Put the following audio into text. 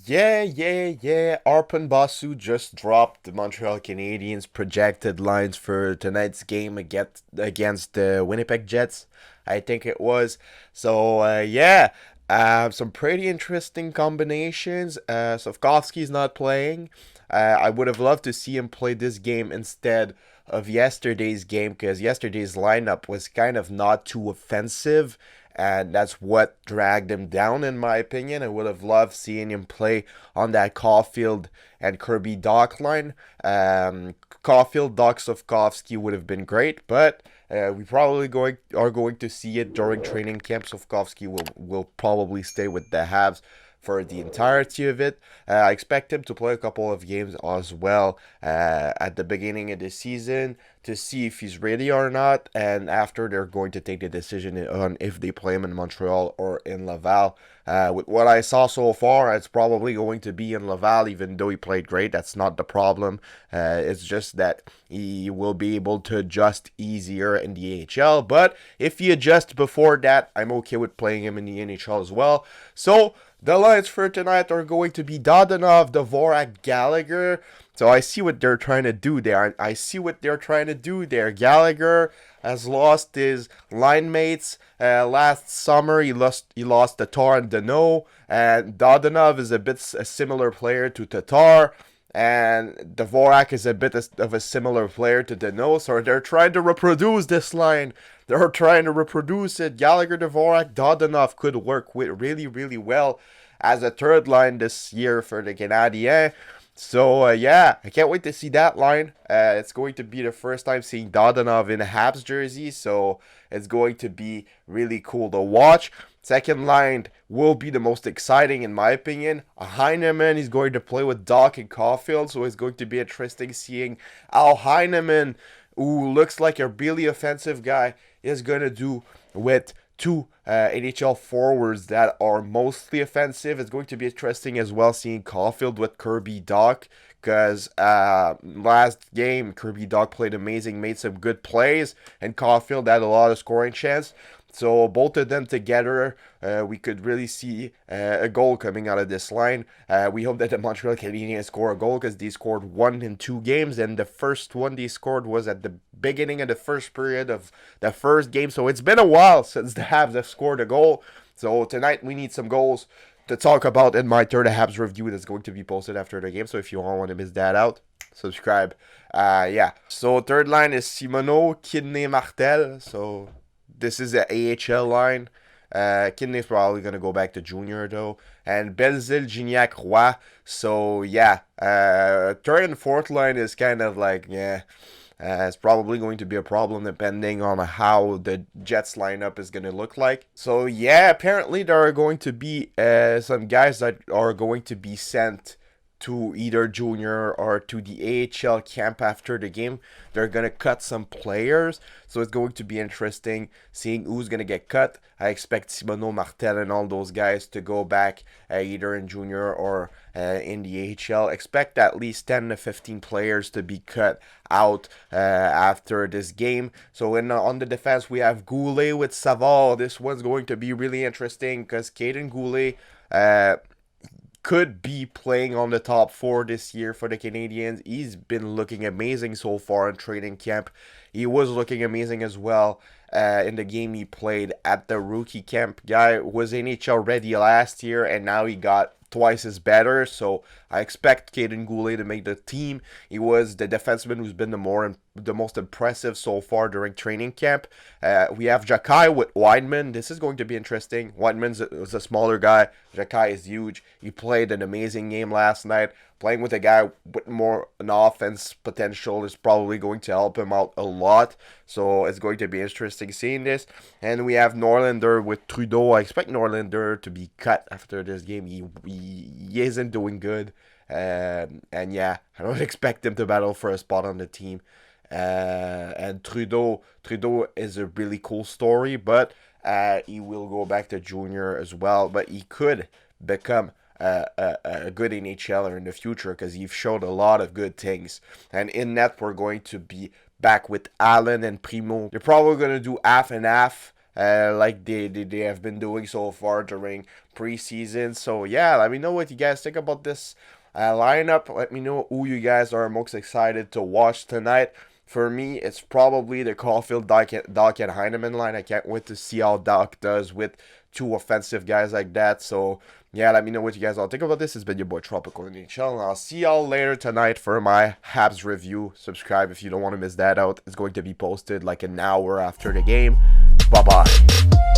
Yeah. Arpan Basu just dropped the Montreal Canadiens projected lines for tonight's game against the Winnipeg Jets, I think it was. Some pretty interesting combinations. Sofkovsky's not playing. I would have loved to see him play this game instead of yesterday's game because yesterday's lineup was kind of not too offensive, and that's what dragged him down, in my opinion. I would have loved seeing him play on that Caufield and Kirby Dach line. Caufield, Dach, Sofkovsky would have been great, but we probably are going to see it during training camp. Sofkovsky will probably stay with the Habs for the entirety of it. I expect him to play a couple of games as well at the beginning of the season to see if he's ready or not. And after, they're going to take the decision on if they play him in Montreal or in Laval. With what I saw so far, it's probably going to be in Laval, even though he played great. That's not the problem. It's just that he will be able to adjust easier in the AHL. But if he adjusts before that, I'm okay with playing him in the NHL as well. So the lines for tonight are going to be Dadonov, Dvorak, Gallagher. So I see what they're trying to do there. Gallagher has lost his line mates. Last summer, he lost Tatar and Dano. And Dadonov is a similar player to Tatar. And Dvorak is a bit of a similar player to Dano. So they're trying to reproduce this line. They're trying to reproduce it. Gallagher, Dvorak, Dadonov could work with really well as a third line this year for the Canadiens. I can't wait to see that line. It's going to be the first time seeing Dadonov in a Habs jersey, so it's going to be really cool to watch. Second line will be the most exciting, in my opinion. Heineman is going to play with Dach and Caufield, so it's going to be interesting seeing Al Heineman, who looks like a really offensive guy, is going to do with two NHL forwards that are mostly offensive. It's going to be interesting as well seeing Caufield with Kirby Dach, because last game Kirby Dach played amazing, made some good plays, and Caufield had a lot of scoring chance. So both of them together, we could really see a goal coming out of this line. We hope that the Montreal Canadiens score a goal because they scored one in 2 games, and the first one they scored was at the beginning of the first period of the first game. So it's been a while since the Habs have scored a goal. So tonight we need some goals to talk about in my third Habs review that's going to be posted after the game. So if you all want to miss that out, subscribe. So third line is Simoneau, Kidney, Martel. So this is an AHL line. Kidney's probably going to go back to junior, though. And Belzil, Gignac, Roy. Third and fourth line is kind of like, it's probably going to be a problem depending on how the Jets lineup is going to look like. Apparently there are going to be some guys that are going to be sent to either junior or to the AHL camp after the game. They're going to cut some players, so it's going to be interesting seeing who's going to get cut. I expect Simoneau, Martel, and all those guys to go back either in junior or in the AHL. Expect at least 10 to 15 players to be cut out after this game. So on the defense, we have Goulet with Savard. This one's going to be really interesting because Caden Goulet could be playing on the top four this year for the Canadiens. He's been looking amazing so far in training camp. He was looking amazing as well in the game he played at the rookie camp. Guy was NHL ready last year, and now he got twice as better. So I expect Caden Goulet to make the team. He was the defenseman who's been the most impressive so far during training camp. We have Jakai with Wideman. This is going to be interesting. Wideman's a smaller guy. Jakai is huge. He played an amazing game last night. Playing with a guy with more an offense potential is probably going to help him out a lot. So it's going to be interesting seeing this. And we have Norlander with Trudeau. I expect Norlander to be cut after this game. He isn't doing good. I don't expect him to battle for a spot on the team. And Trudeau is a really cool story, but he will go back to junior as well. But he could become a good NHLer in the future because he's showed a lot of good things. And in that, we're going to be back with Allen and Primo. They're probably going to do half and half. like they have been doing so far during preseason. So yeah, let me know what you guys think about this lineup. Let me know who you guys are most excited to watch tonight. For me, it's probably the Caufield, Dach, and Heineman line. I can't wait to see how Dach does with two offensive guys like that. So yeah, let me know what you guys all think about this. It's been your boy Tropicalnhl, and I'll see y'all later tonight for my Habs review. Subscribe if you don't want to miss that out. It's going to be posted like an hour after the game. Bye bye.